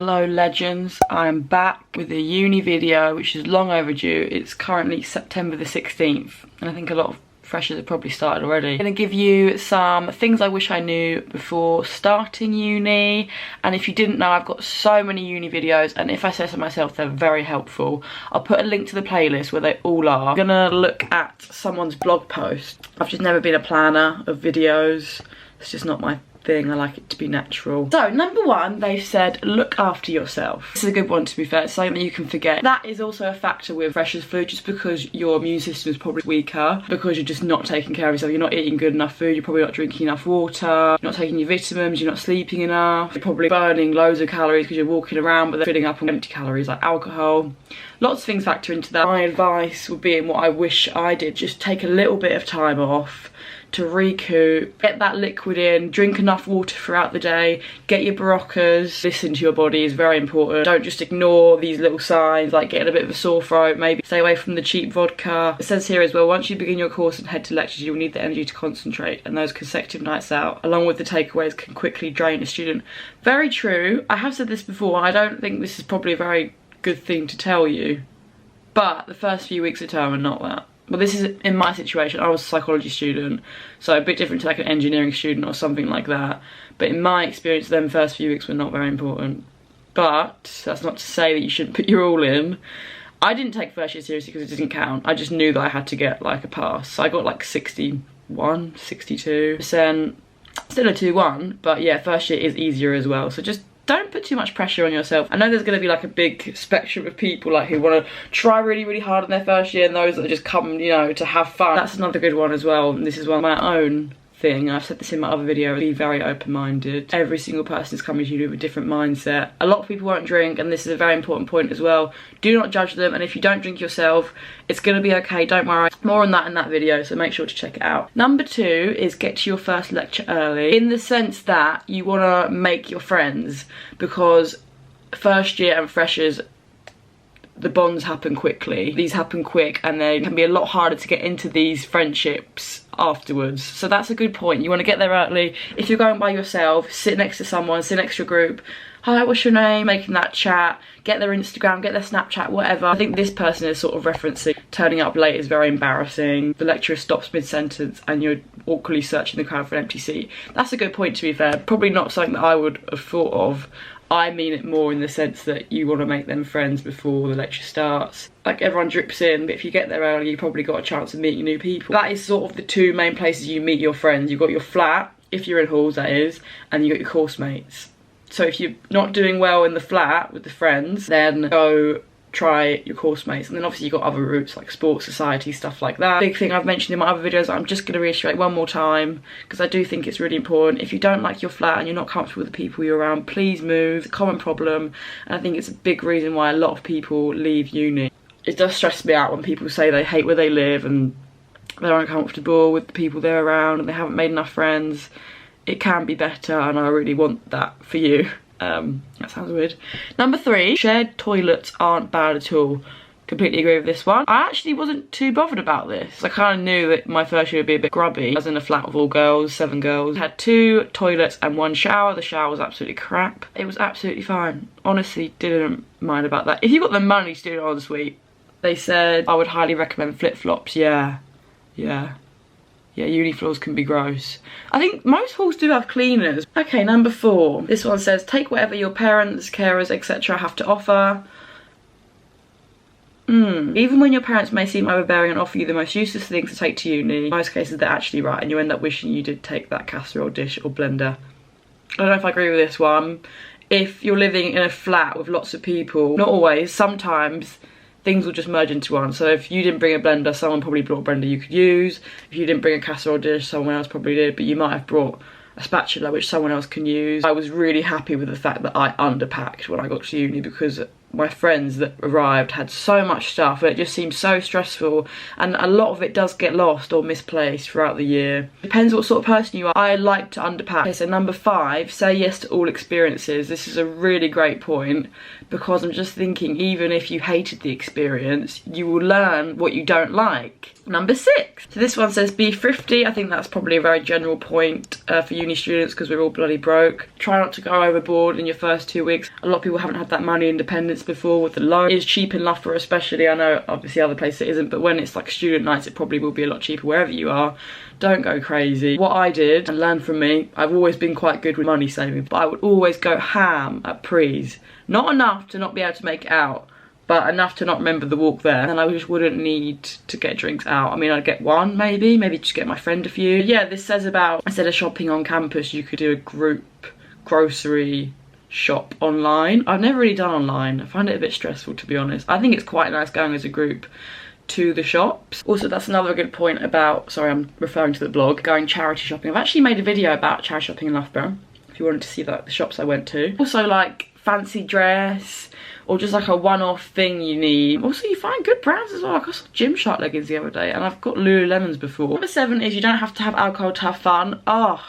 Hello legends, I am back with a uni video which is long overdue. It's currently September the 16th and I think a lot of freshers have probably started already. I'm going to give you some things I wish I knew before starting uni, and if you didn't know, I've got so many uni videos, and if I say so myself, they're very helpful. I'll put a link to the playlist where they all are. I'm going to look at someone's blog post. I've just never been a planner of videos. It's just not my thing. I like it to be natural. So number one, they've said look after yourself. This is a good one, to be fair. It's something that you can forget. That is also a factor with freshers food, just because your immune system is probably weaker because you're just not taking care of yourself. You're not eating good enough food, you're probably not drinking enough water, you're not taking your vitamins, you're not sleeping enough, you're probably burning loads of calories because you're walking around, but they're filling up on empty calories like alcohol. Lots of things factor into that. My advice would be, and what I wish I did, just take a little bit of time off to recoup, get that liquid in, drink enough water throughout the day, get your Baroccas, listen to your body is very important. Don't just ignore these little signs like getting a bit of a sore throat, maybe stay away from the cheap vodka. It says here as well, once you begin your course and head to lectures, you will need the energy to concentrate, and those consecutive nights out, along with the takeaways, can quickly drain a student. Very true. I have said this before, and I don't think this is probably a very good thing to tell you, but the first few weeks of term are not that. Well, this is in my situation. I was a psychology student, so a bit different to like an engineering student or something like that. But in my experience, them first few weeks were not very important. But that's not to say that you shouldn't put your all in. I didn't take first year seriously because it didn't count. I just knew that I had to get like a pass. So I got like 61, 62%. Still a 2-1, but yeah, first year is easier as well. So just don't put too much pressure on yourself. I know there's going to be like a big spectrum of people like who want to try really, really hard in their first year, and those that just come, you know, to have fun. That's another good one as well. And this is one of my own thing. I've said this in my other video. Be very open-minded. Every single person is coming to you with a different mindset. A lot of people won't drink, and this is a very important point as well. Do not judge them, and if you don't drink yourself, it's going to be okay. Don't worry. More on that in that video, so make sure to check it out. Number two is get to your first lecture early, in the sense that you want to make your friends, because first year and freshers, the bonds happen quickly. These happen quick, and they can be a lot harder to get into these friendships afterwards. So that's a good point. You want to get there early. If you're going by yourself, sit next to someone, sit next to a group. Hi, what's your name? Making that chat. Get their Instagram, get their Snapchat, whatever. I think this person is sort of referencing turning up late is very embarrassing. The lecturer stops mid-sentence and you're awkwardly searching the crowd for an empty seat. That's a good point, to be fair. Probably not something that I would have thought of. I mean it more in the sense that you want to make them friends before the lecture starts. Like, everyone drips in, but if you get there early, you've probably got a chance of meeting new people. That is sort of the two main places you meet your friends. You've got your flat, if you're in halls that is, and you've got your course mates. So if you're not doing well in the flat with the friends, then go try your course mates. And then obviously you've got other routes like sports, society, stuff like that. Big thing I've mentioned in my other videos, I'm just going to reiterate one more time because I do think it's really important. If you don't like your flat and you're not comfortable with the people you're around, please move. It's a common problem, and I think it's a big reason why a lot of people leave uni. It does stress me out when people say they hate where they live and they're uncomfortable with the people they're around and they haven't made enough friends. It can be better, and I really want that for you. That sounds weird. Number three, shared toilets aren't bad at all. Completely agree with this one. I actually wasn't too bothered about this. I kind of knew that my first year would be a bit grubby. I was in a flat with all girls, 7 girls. I had 2 toilets and 1 shower. The shower was absolutely crap. It was absolutely fine. Honestly, didn't mind about that. If you've got the money to do an ensuite, they said I would highly recommend flip-flops. Yeah, uni floors can be gross. I think most halls do have cleaners. Okay, number 4. This one says, take whatever your parents, carers, etc. have to offer. Even when your parents may seem overbearing and offer you the most useless things to take to uni, in most cases they're actually right, and you end up wishing you did take that casserole dish or blender. I don't know if I agree with this one. If you're living in a flat with lots of people, not always, sometimes things will just merge into one. So if you didn't bring a blender, someone probably brought a blender you could use. If you didn't bring a casserole dish, someone else probably did, but you might have brought a spatula which someone else can use. I was really happy with the fact that I underpacked when I got to uni, because my friends that arrived had so much stuff, and it just seemed so stressful, and a lot of it does get lost or misplaced throughout the year. Depends what sort of person you are. I like to underpack. Okay, so number 5, say yes to all experiences. This is a really great point, because I'm just thinking, even if you hated the experience, you will learn what you don't like. Number 6. So this one says be thrifty. I think that's probably a very general point for uni students, because we're all bloody broke. Try not to go overboard in your first 2 weeks. A lot of people haven't had that money independence before with the loan. It is cheap in Loughborough especially. I know obviously other places it isn't, but when it's like student nights it probably will be a lot cheaper wherever you are. Don't go crazy. What I did, and learn from me, I've always been quite good with money saving, but I would always go ham at prees. Not enough to not be able to make it out, but enough to not remember the walk there, and I just wouldn't need to get drinks out. I mean, I'd get one maybe just get my friend a few. Yeah, this says about, instead of shopping on campus, you could do a group grocery shop online. I've never really done online. I find it a bit stressful, to be honest. I think it's quite nice going as a group to the shops. Also, that's another good point about, sorry, I'm referring to the blog, going charity shopping. I've actually made a video about charity shopping in Loughborough, if you wanted to see the shops I went to. Also, like, fancy dress, or just like a one-off thing you need. Also, you find good brands as well. Like, I saw Gymshark leggings the other day, and I've got Lululemons before. Number 7 is you don't have to have alcohol to have fun. Oh,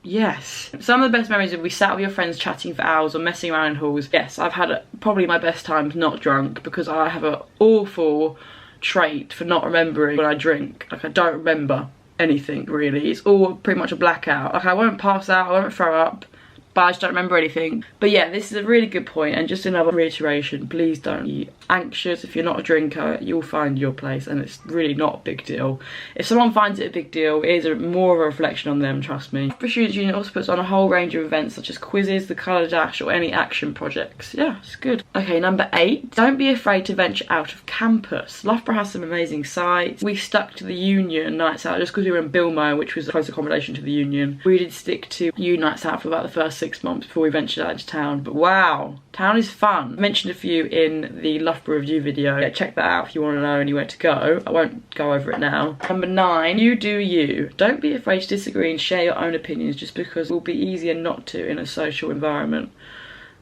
yes. Some of the best memories of we sat with your friends chatting for hours or messing around in halls. Yes, I've had probably my best times not drunk, because I have an awful trait for not remembering when I drink. Like, I don't remember anything really. It's all pretty much a blackout. Like, I won't pass out, I won't throw up, but I just don't remember anything. But yeah, this is a really good point, and just another reiteration, please don't be anxious. If you're not a drinker, you'll find your place, and it's really not a big deal. If someone finds it a big deal, it is more of a reflection on them, trust me. For Students Union also puts on a whole range of events such as quizzes, the colour dash, or any action projects. Yeah, it's good. Okay, number 8, don't be afraid to venture out of campus. Loughborough has some amazing sites. We stuck to the Union nights out just because we were in Bilmo, which was close accommodation to the Union. We did stick to Uni nights out for about the first 6 months before we ventured out into town, but wow, town is fun. I mentioned a few in the Loughborough review video. Yeah, check that out if you want to know anywhere to go. I won't go over it now. Number 9, you do you. Don't be afraid to disagree and share your own opinions, just because it will be easier not to in a social environment.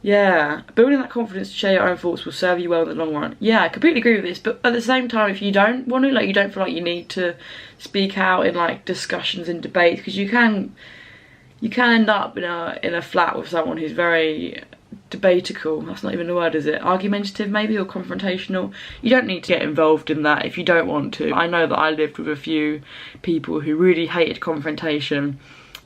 Yeah, building that confidence to share your own thoughts will serve you well in the long run. Yeah, I completely agree with this, but at the same time, if you don't want to, like, you don't feel like you need to speak out in like discussions and debates, because you can end up in a flat with someone who's very debatable. That's not even a word, is it? Argumentative maybe, or confrontational. You don't need to get involved in that if you don't want to. I know that I lived with a few people who really hated confrontation.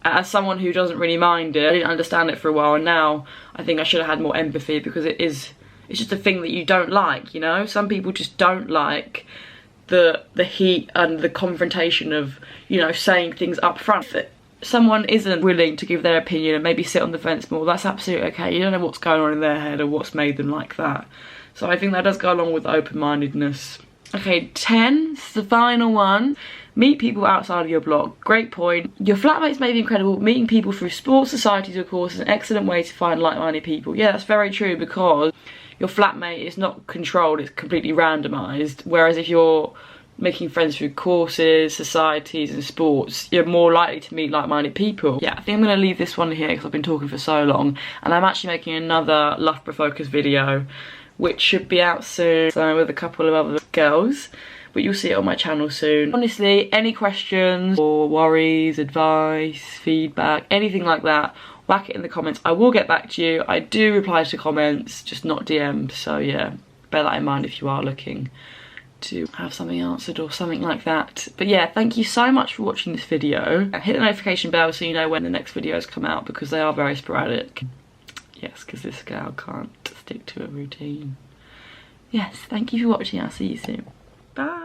As someone who doesn't really mind it, I didn't understand it for a while, and now I think I should have had more empathy, because it's just a thing that you don't like, you know? Some people just don't like the heat and the confrontation of, you know, saying things up front. If someone isn't willing to give their opinion and maybe sit on the fence more, that's absolutely okay. You don't know what's going on in their head or what's made them like that. So I think that does go along with open-mindedness. Okay, 10, this is the final one. Meet people outside of your block. Great point. Your flatmates may be incredible. Meeting people through sports, societies, of course, is an excellent way to find like-minded people. Yeah, that's very true, because your flatmate is not controlled, it's completely randomised. Whereas if you're making friends through courses, societies and sports, you're more likely to meet like-minded people. Yeah, I think I'm going to leave this one here because I've been talking for so long, and I'm actually making another Loughborough focus video which should be out soon, so with a couple of other girls, but you'll see it on my channel soon. Honestly, any questions or worries, advice, feedback, anything like that, whack it in the comments. I will get back to you. I do reply to comments, just not DM'd, so yeah, bear that in mind if you are looking to have something answered or something like that. But yeah, thank you so much for watching this video. Hit the notification bell so you know when the next videos come out, because they are very sporadic. Yes, because this girl can't stick to a routine. Yes, thank you for watching. I'll see you soon. Bye.